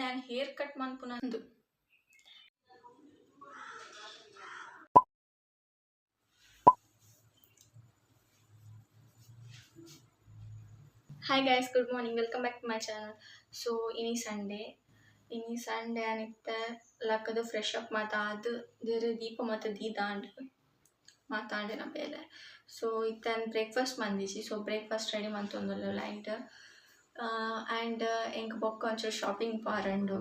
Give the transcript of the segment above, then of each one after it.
ಯಾನ್ hair cut ಮನ್ಪುನಂದು. Hi guys, good morning. Welcome back to my channel. So ini Sunday anitte lakadu fresh up matadu dire deepa mata deedand matandena bele. So itan breakfast mandiji. So breakfast ready mantondollu light. And enk bokka onchu shopping parandu.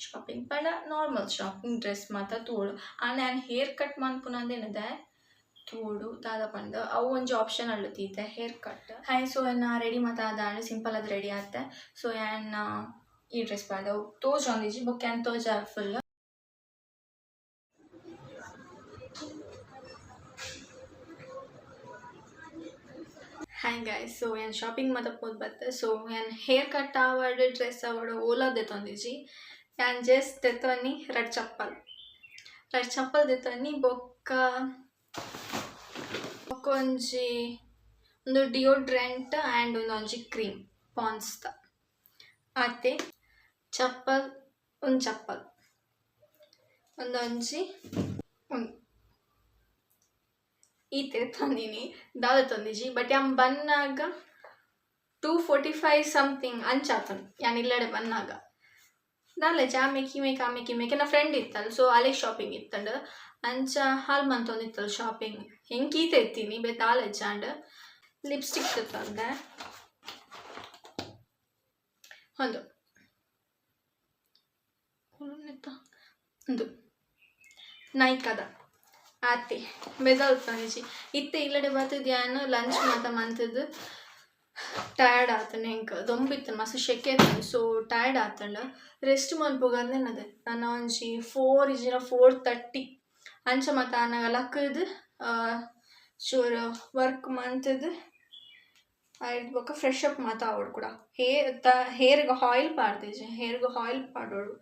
Shopping pada normal shopping dress mata todu. And an hair cut manpunandenada ತೋಡು ದಾದ ಪಂಡ ಅವು ಒಂಜಿ option ಅಲ್ಲುತ್ತಿತ್ತೆ hair cut. Hi so ಎನ್ನ ready ಮಾತಾದ simple ಅದು ready ಆತ್ತೆ. ಸೊ ಎನ್ನ ಈ ಡ್ರೆಸ್ ಪಾಡ ತೋಜ್ ಒಂದಿಜಿ ಬೊಕ್ಕ ಎನ್ ತೋಜ ಫುಲ್. ಹಾಯ್ ಗಾಯ್ಸ್, ಸೊ ಏನು ಶಾಪಿಂಗ್ ಮಾತ ಪೋದ್ ಬತ್ತೆ. ಸೊ ಏನು ಹೇರ್ ಕಟ್ ಆವಡ್ ಡ್ರೆಸ್ ಆವಡ್ ಓಲಾದ ತೊಂದಿಜಿ ಏನು ಜಸ್ಟ್ ತೆತ್ತವನಿ ರೆಡ್ ಚಪ್ಪಲ್ ತೆತ್ತವನಿ ಬೊಕ್ಕ ಒಂಜಿ ಒಂದು ಡಿಯೋಡ್ರೆಂಟ್ ಆ್ಯಂಡ್ ಒಂದೊಂಜಿ ಕ್ರೀಮ್ ಪಾನ್ಸ್ದ ಆತೆ ಚಪ್ಪಲ್ ಒಂದೊಂಜಿ ಈತೆ ತಂದಿನಿ ದಾದ ತಂದಿಜಿ. ಬಟ್ ಯಾನ್ ಬನ್ನಾಗ 245 ಸಮಥಿಂಗ್ ಅಂಚಾತನು ಯಾನ್ ಇಲ್ಲಡೆ ಬನ್ನಾಗ ದಾಲೆ ಆಮೇಕೆ ನಾ ಫ್ರೆಂಡ್ ಇತ್ತಲ್ಲ. ಸೊ ಅಲ್ಲೇ ಶಾಪಿಂಗ್ ಇತ್ತಂಡು ಅಂಚ ಹಾಲ್ ಮಂತೊಂದಿತ್ತಲ್ಲ ಶಾಪಿಂಗ್ ಹೆಂಗೀತ ಎತ್ತೀನಿ ದಾಲ್ ಹಚ್ಚಾಂಡ್ ಲಿಪ್ಸ್ಟಿಕ್ ತಂದೆ ಒಂದು ನೈಕದ ಆತಿ ಬೆದಲ್ ತಂದಿಜಿ ಇತ್ತೆ ಇಲ್ಲಡೆ ಬರ್ತದ್ಯಾನು ಲಂಚ್ ಮಾತ ಮಂತದ್ದು ಟಯರ್ಡ್ ಆತನ ಹೆಂಗೆ ದೊಂಬಿತ್ತು ಮಸ್ತ್ ಶೆಕೆ ಆಯ್ತು. ಸೊ ಟಯರ್ಡ್ ಆತಂಡ ರೆಸ್ಟ್ ಮನ್ಪೋಗಂದೇನದೆ ನಾನು ಒಂಜಿ 4:30 ಅಂಚ ಮತ್ತು ನನಗೆ ಲಕ್ಕದು ಚೂರು ವರ್ಕ್ ಮಂತದ್ದು ಆಯ್ತು ಬೊಕ್ಕ ಫ್ರೆಶ್ ಅಪ್ ಮಾತ ಆವಡು ಕೂಡ ಹೇರ್ಗೆ ಆಯಿಲ್ ಪಾಡ್ದೇಜಿ ಹೇರ್ಗೆ ಆಯಿಲ್ ಪಾಡೋಡು.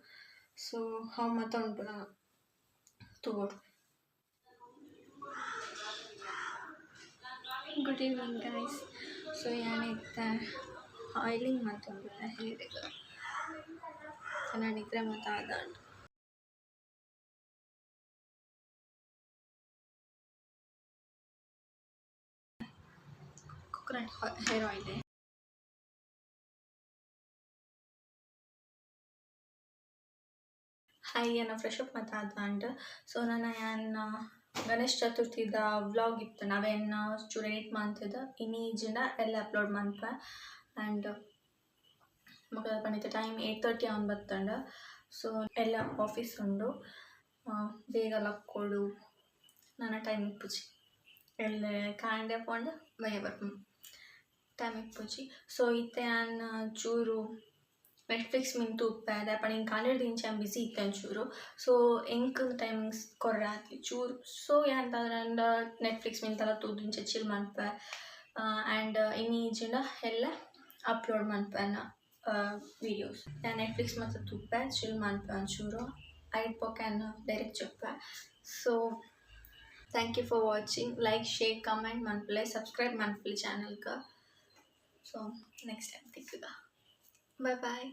ಸೊ ಅವು ಮಾತ ಉಂಟು ನಾನು ತಗೋಡು. Good evening guys. ಸೊ ಏನಿತ್ತು ಆಯಿಲಿಂಗ್ ಮತ್ತೊಂದು ಹೇರಿಗೆ ಚೆನ್ನಾಗಿದ್ರೆ ಮತ್ತು ಆದಾಂಡು ಕೊಕೊನಟ್ ಹೇರ್ ಆಯಿಲ್ ಹಾಯ್ ಏನೋ ಫ್ರೆಶ್ ಅಪ್ ಮತ್ತು ಆದಾಂಡು. ಸೊ ನಾನು ಏನು ಗಣೇಶ್ ಚತುರ್ಥಿದ ವ್ಲಾಗ್ ಇತ್ತು ನಾವೇನು ಚೂರು ಎಡಿಟ್ ಮಾಡ್ತಿದ್ದ ಇಮೇಜಿನ ಎಲ್ಲ ಅಪ್ಲೋಡ್ ಮಾಡ್ಪ. ಆ್ಯಂಡ್ ಮಗ ಪಂಡಿತ ಟೈಮ್ 8:30 ಅವನು ಬತ್ತಂಡ. ಸೊ ಎಲ್ಲ ಆಫೀಸ್ ಉಂಡು ಬೇಗ ಲಕ್ಕೊಡು ನನ್ನ ಟೈಮ್ ಇಪ್ಪುಜಿ ಎಲ್ಲ ಕಾಂಡೆ ಪೋಂಡು ಬಯ್ಯ ಬರ್ಪ ಟೈಮ್ ಇಪ್ಪುಜಿ. ಸೊ ಇತ್ತೆ ನಾನು ಚೂರು ನೆಟ್ಫ್ಲಿಕ್ಸ್ ಮಿಂತು ಉಪ್ಪೆ ಅದೇ ಪಣ ಹಿಂಗೆ ಕಾಲಿಡ್ದು ಇಂಚೆ ಬಿಸಿ ಇತ್ತು ಒಂಚೂರು. ಸೊ ಎಂಕ್ ಟೈಮಿಂಗ್ಸ್ ಕೊರ್ರೆ ಆತಿ ಚೂರು. ಸೊ ಏನಂತಂದ್ರೆ ನೆಟ್ಫ್ಲಿಕ್ಸ್ ಮಿಂತೆಲ್ಲ ತೂದು ಇಂಚೆ ಚಿಲ್ ಮನ್ಪೆ. ಆ್ಯಂಡ್ ಇಮೇಜಿನ ಎಲ್ಲ ಅಪ್ಲೋಡ್ ಮನ್ಪೆ ವೀಡಿಯೋಸ್ ನಾನು ನೆಟ್ಫ್ಲಿಕ್ಸ್ ಮತ್ತು ತುಪ್ಪೆ ಚಿಲ್ ಮನ್ಪೆ ಒಂಚೂರು ಐಟ್ ಪೋಕ್ಯಾನು ಡೈರೆಕ್ಟ್ ಚೊಪ್ಪೆ. So thank you for watching. Like share comment ಮನ್ಪಲೆ ಸಬ್ಸ್ಕ್ರೈಬ್ ಮನ್ಪಲೆ ಚಾನಲ್ಗೆ. ಸೊ ನೆಕ್ಸ್ಟ್ ಟೈಮ್ ತಿಕ್ಕಗ ಬಾಯ್ ಬಾಯ್.